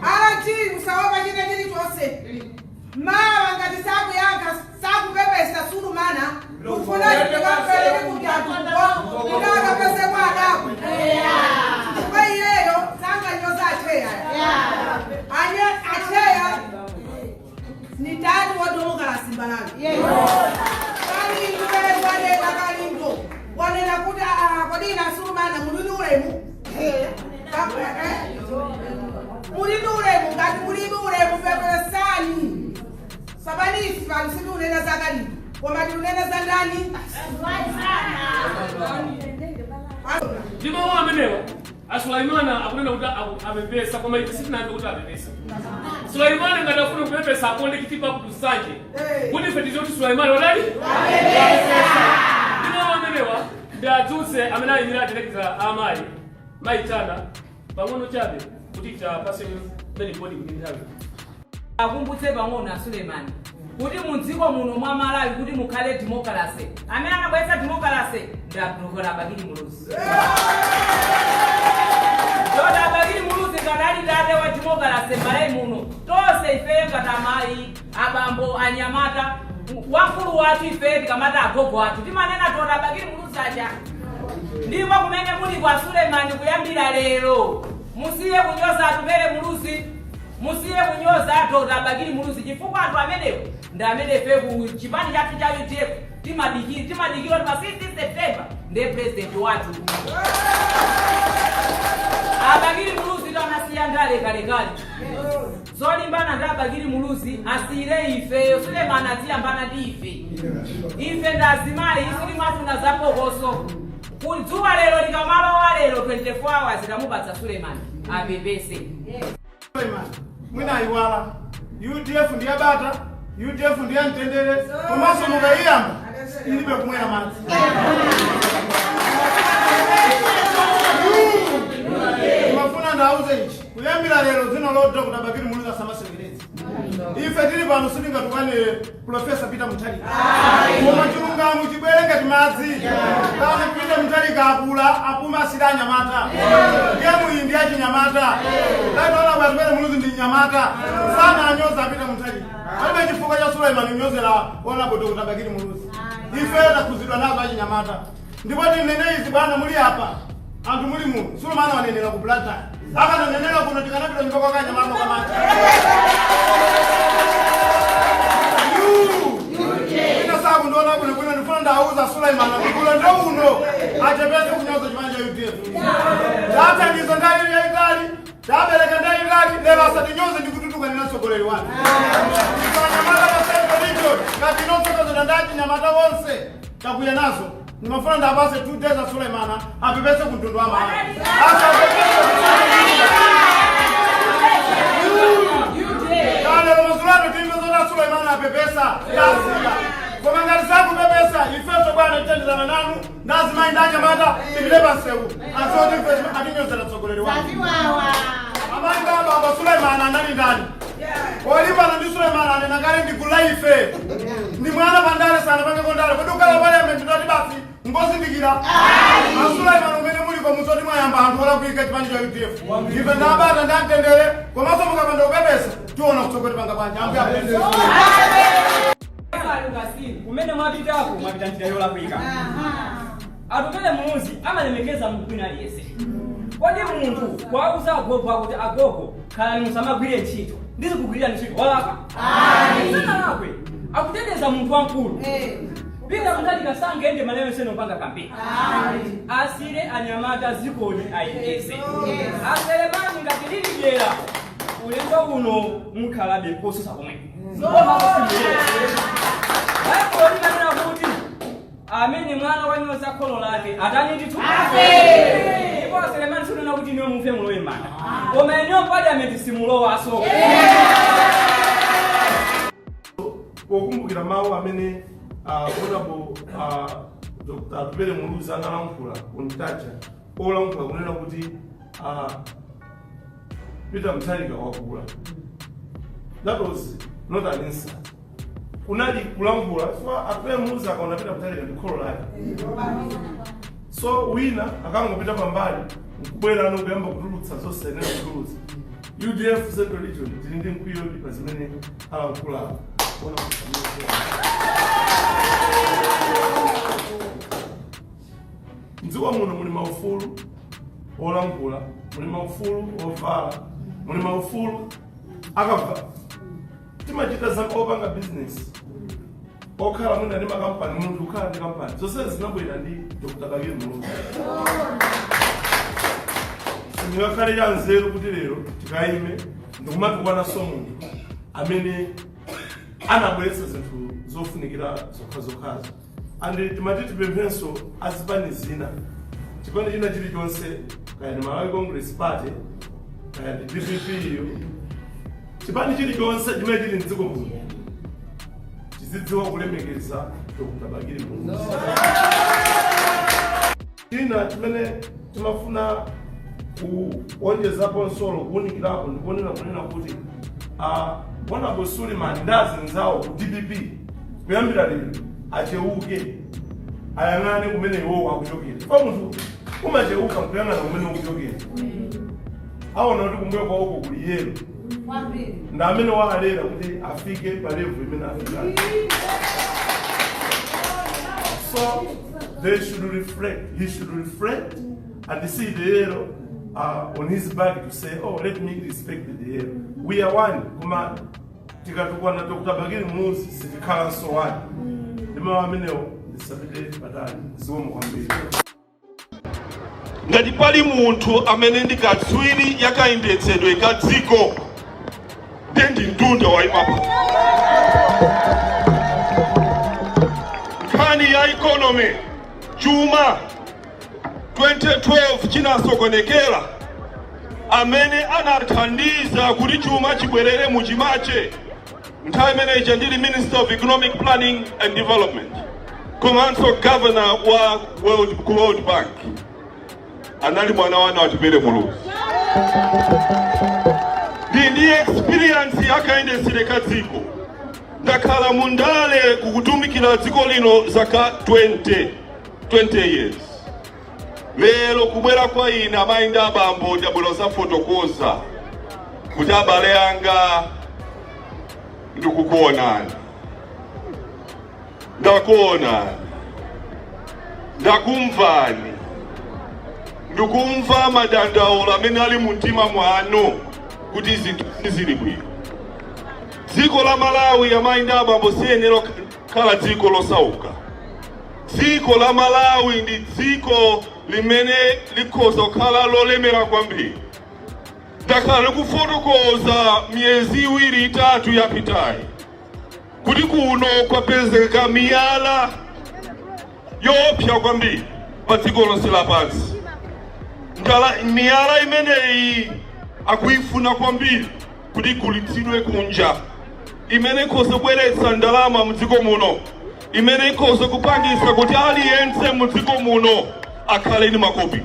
Ala usawa jina jili chose. Mawa ngati sabu yanga sabu pepe sa suru mana. Kufuna kwa pele kukiatu. Kunaga pese kwa adabu. Kwa hiyo sanga nyoza acheya. Anye acheya ni tatu wadomo kala simbanani. Kali mbele wale na kali mbo. Wale nakuta kwa dina suru mana mulunure mu. Mulinure ngati mulinure mufepele sani. Sabani fali sidu unena za gani. Wamati unena za ndani. Ndimo wamenewa. Sulaimana akunena kuti amepesa koma ife sitinambe kuti amepesa. Sulaimana ngati afuna kupepesa aponde kitipa kusanje. Kuti ife tizoti Sulaimana wadali? Amepesa. Ndimo wamenewa ndadzutse amene ayimira director amali maitana pang'ono chabe kuti tapase many body kuti nthawi. Akumbutse pang'ono a Suleimani kuti mudziko muno mwa Malawi kuti mukhale democracy. Amene anabweretsa democracy ndabdokora Abagiri Muluzi. Dr. Abagiri Muluzi kadali dade wa democracy Malawi muno. Tose ife ngati amayi, abambo, anyamata, wakulu watu ife tikamata agogo watu. Timanena Dr. Abagiri Muluzi aja. Ndipo kumene muli kwa Suleimani kuyambira lero. Musiye kunyoza atumere Muluzi. Musiye kunyoza Dr. Abagiri Muluzi chifukwa anthu amenewo ndi amene ife ku chipani chathu cha UDF timadikira pa 6 September ndi president wathu. Abagiri Muluzi tanasiya ndale kalekale. Zolimbana ndi Abagiri Muluzi asire ife Suleimani atiyambana ndi ife. Ife ndazimayi isili mafuna zapokoso. Kudzuwa lero likamalowa lero 24 hours kamupatsa Suleimani apepese. Suleimani mwina iwala UDF ndiye bata UDF ndiye mtendere komanso mukayiyamba ilibe kumwera madzi. Mafuna ndauze ichi kuyambira lero zino lo Dr. Abagiri Muluzi asamasekerezi. Ife tili pano sitingatukane Professor Peter Mutharika. Koma chilungamo chibwere ngati madzi. Kana Peter Mutharika akula apuma asira nyamata. Yemu iyi ndi achinyamata. Ndaitola Abagiri Muluzi ndi nyamata. Sana anyoza Peter Mutharika. Palibe chifukwa cha Suleimani nyozera ona Dr. Abagiri Muluzi. Ife takuzidwa nazo achinyamata. Ndipo tinene izi bwana muli hapa. Anthu muli muno Suleimani wanenera ku Blantyre. Akananenera kuno tikanapita nyumba kwa kanyamata kamata. Ndona kuna ndifuna ndauza Suleimani kula ndo uno atepese kunyoza chimanja UDF. Data ndizo ndali ya ikali, tabeleka ndali ikali, lero asatinyoze ndikututuka ninasogoleri wanu. Nyamata baseko region, kati nonse kwa ndati nyamata wonse, takuya nazo. Nimafuna ndabase 2 days za Suleimani, apepese kuntundu wa maana. Kale romazulano timezona Suleimani apepesa, yasika. Kwa mangari saku pepesa, ifeso bwana itendezana nanu, nazima indanya mata, timileba sewu. Asoti ifeso, atinyoze na tsogoleri wanu. Amani baba Suleimani anani ndani. Oliva na ndi Suleimani anenakari ndi kulaife. Ndi mwana pandale sana pange kondale. Kudukala parliament ndoti basi, ngozi ndikira. Suleimani umene muli kwa musoti mwayamba anthu ola kuika chipani cha UDF. Ife ndabata ndamtendere, kwa maso mukapanda upepesa, tuona kutsogoti panga panja. Ambuya kupendere. Kumene mwapitako mwapita njira yola kuika. Atumele Muluzi amalemekeza mkwina aliyese. Kodi munthu kwauza agogo akuti agogo khala musamagwire ntchito. Ndizi kugwirira ntchito walaka. Sana nakwe akutendeza munthu wamkulu. Peter Mutharika sangende malero seno panga kampeni. Asire anyamata zikoni ayese. Aselemani ngati liliyera. Ulendo uno mukhalabe kosusa komwe. Ameni mwana wanyoza kholo lake atani nditu ipo Suleimani sunena kuti niwe mufe mulowe mana koma enyo parliament simulowa so okumbukira mawu amene honorable Dr. Abagiri Muluzi analankhula kuntacha olankhula kunena kuti Peter Mutharika wakula. That was not an insult. Kunali kulankhula so Abagiri Muluzi akaona Peter Mutharika ndi kholo lake. So wina akangopita pambali kubwera no kuyamba kutulutsa zonse ne kutulutsa. UDF Central Region tilinde mkwiyo pazimene alankhula ona mdziwa muno muli maufulu olankhula, muli maufulu ovala, muli maufulu akava. Timachita opanga business okhala mwina ndi makampani, munthu ukhala ndi kampani. Zonse zinabwera ndi Dr. Bagire Mulungu. Singakhale ya nzeru kuti lero tikaime ndikumatukwana munthu amene anabweretsa zinthu zofunikira zokhazokhazo. Andi timati tipemphenso azipani zina. Chipani china chilichonse kaya ndi Malawi Congress Party kaya ndi DPP iyo, chipani chilichonse chimene chili mdziko muno chizidziwa kulemekeza Dr. Bagire Mulungu. China chimene timafuna kuonjezapo nsolo kuunikirapo ndiponena kuti Honorable Suleiman ndazi nzawo ku DPP kuyambira lero acheuke ayang'ane kumene iwo akuchokera. Kwa munthu umacheuka mkuyang'ana kumene ukuchokera aona kuti kumbuyo kwa uko kuli yero nda amene waalera kuti afike pa level imene afika. So they should reflect, he should reflect and see the hero on his back to say, oh, let me respect the hero. We are one. Kuma tikatukwana Dr. Bagire Mulungu sitikhala so one. Ndima wamenewo ndisabile patali ziwomo kwambiri. Ngati pali munthu amene ndi katswiri yakayendetsedwe ka dziko ndi mtunda wayimapo. Nkhani ya economy chuma 2012 chinasokonekera amene anathandiza kuti chuma chibwerere mu chimache nthawi imeneyi ndili Minister of Economic Planning and Development komanso Governor wa World Bank anali mwana wa Bagire Mulungu. Ndi experience yakayendetsedwe ka dziko ndakhala mundale kukutumikira dziko lino zaka 20 years. Lero kubwera kwa ine amayi ndi abambo ndabwera zafotokoza kuti abale anga ndikukuonani, ndakuonani, ndakumvani, ndikumva madandaulo amene ali mu mtima mwanu kuti zinthu zili bwino. Dziko la Malawi amayi ndi abambo siyenera khala dziko losauka. Dziko la Malawi ndi dziko limene likhoza kukhala lolemera kwambiri. Ndakhala kufotokoza miyezi iwiri itatu yapitayi kuti kuno kwapezeka miyala yopsa kwambiri pa dziko lonse lapansi. Miyala imeneyi akuyifuna kwambiri kuti igulitsidwe kunja, imene ikhoza kubweretsa ndalama mu dziko muno, imene ikhoza kupangisa kuti aliyense mu dziko muno akhale ndi makopi.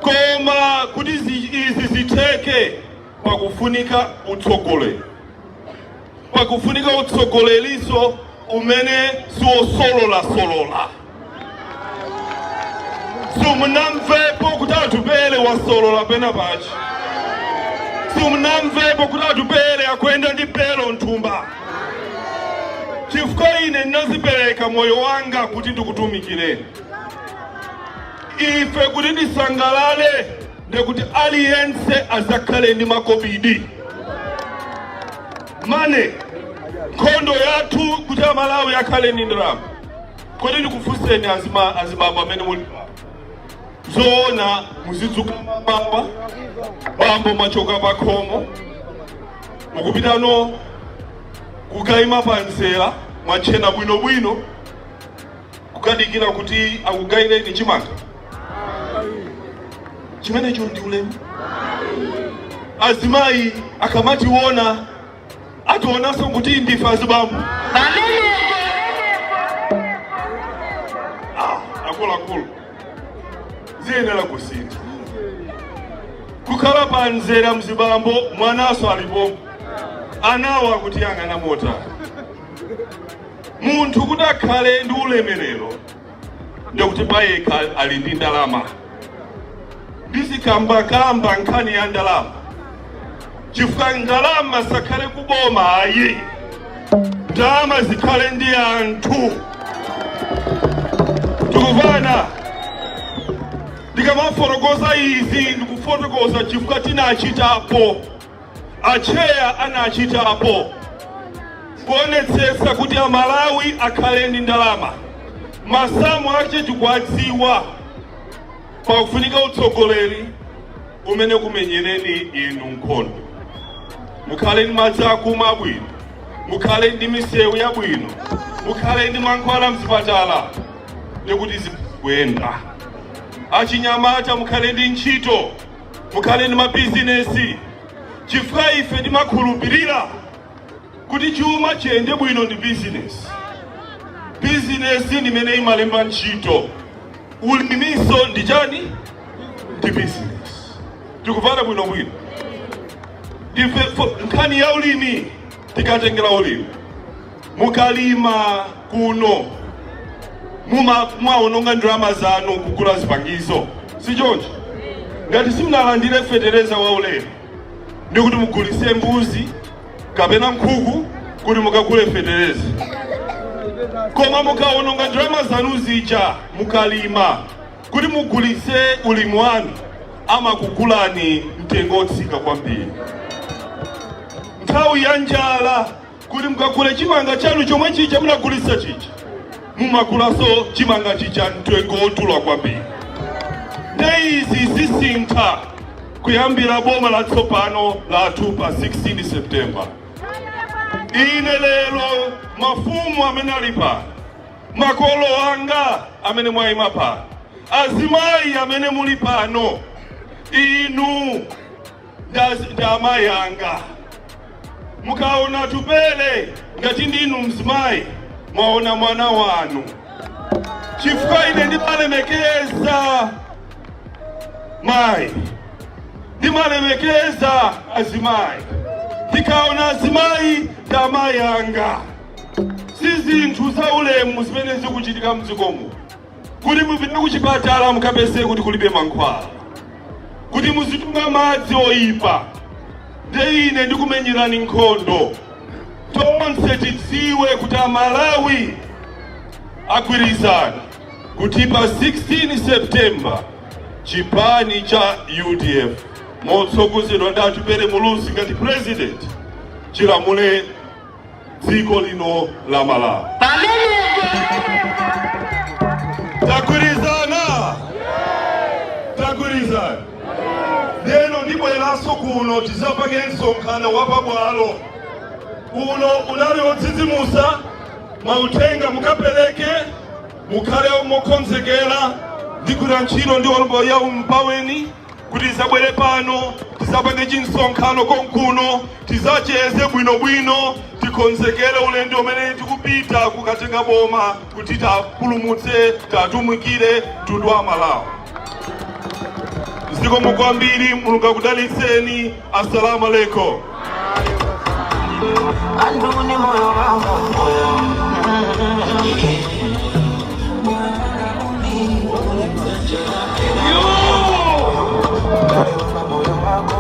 Koma kuti izi zitheke pakufunika utsogoleri. Pakufunika utsogoleriso umene siwosolola. Simunamvepo kuti atupele wasolola pena pachi. Simunamvepo kuti atupele akwenda ndi pelo nthumba. Chifukwa ine ndinazipereka moyo wanga kuti ndikutumikireni. Ife kuti tisangalale ndekuti aliyense azakhale ndi makobidi. Mane nkhondo yathu kuti Malawi akhale ndi ndalama. Kodi ndikufunseni azibaba amene muli zoona muzidzuka bambo machoka pakhomo mukupitano kukayima panzera mwachena bwinobwino kukadikira kuti akugayireni chimanga chimenecho ndi ulemu. Azimayi akamationa atiwonanso kuti ndife azibambo akuluakulu ziyenera kusintha. Kukhala panzera mzibambo mwanaso alipo anawa kuti yang'ana mota. Munthu kuti akhale ndi ulemerero ndikuti payekha ali ndi ndalama. This sikambakamba nkhani ya ndalama chifukwa ndalama sakhale kuboma ayi ndalama zikhale ndi anthu tikuvana ndikamafotokoza izi ndikufotokoza chifukwa tinachitapo acheya anachitapo kuonetsetsa kuti Amalawi akhale ndi ndalama masamu ache tikuwadziwa pakufunika utsogoleri umene kumenyereni inu nkhondo mukhale ndi madzi akumwa abwino mukhale ndi misewu yabwino mukhale ndi mankhwala mzipatala ndikuti zikuyenda achinyamata mukhale ndi ntchito mukhale ndi mabizinesi chifukwa ife timakhulupirira kuti chuma chiyende bwino ndi bizinesi ndimene imalemba ntchito ulimiso ndi chani ndi bizinesi tikuvana bwinobwino nkhani ya ulimi tikatengera ulimi mukalima kuno mumaononga ndalama zanu kugula zipangizo si choncho ngati simunalandire fetereza wa ulemu ndikuti mugulise mbuzi kapena nkhuku kuti mukagule fetereza koma mukaononga ndalama zanu zija mukalima kuti mugulise ulimi wanu amakugulani mtengo otsika kwambiri nthawi ya njala kuti mukagule chimanga chanu chomwe chija munagulisa chija mumagulaso chimanga chija mtengo otula kwambiri ndeizi zisintha kuyambira boma latsopano lathu pa 16 September ine lero mafumu amene ali pano makolo anga amene mwayima pano azimayi amene muli pano inu ndi amayi anga mukaona tupele ngati ndinu mzimayi mwaona mwana wanu chifukwa ine ndimalemekeza mayi ndimalemekeza azimayi ndikaona azimayi ndi amayi anga si zinthu za ulemu zimene zikuchitika mdzikomo kuti mupite kuchipatala mukapeze kuti kulibe mankhwala kuti muzitunga madzi oyipa ndi ine ndikumenyerani nkhondo tonse tidziwe kuti Amalawi agwirizana kuti pa 16 September chipani cha UDF motsogozedwa ndi Atupele Muluzi ngati president chilamule dziko lino la Malawi. Takurizana lero ndibweraso kuno tizapange msonkhano wa pabwalo uno unali odzidzimusa mautenga mukapeleke mukhale mokonzekera ndikula ntchito ndi olombo ya umpaweni kuti zabwere pano tizapange chinsonkhano konkuno tizacheze bwinobwino tikonzekere ulendo umene tikupita kukatenga boma kuti tapulumutse tatumikire mtundu wa Malawi. Zikomo kwambiri, Mulungu akudalitseni. Assalamu alaikum. Anduni moyo wangu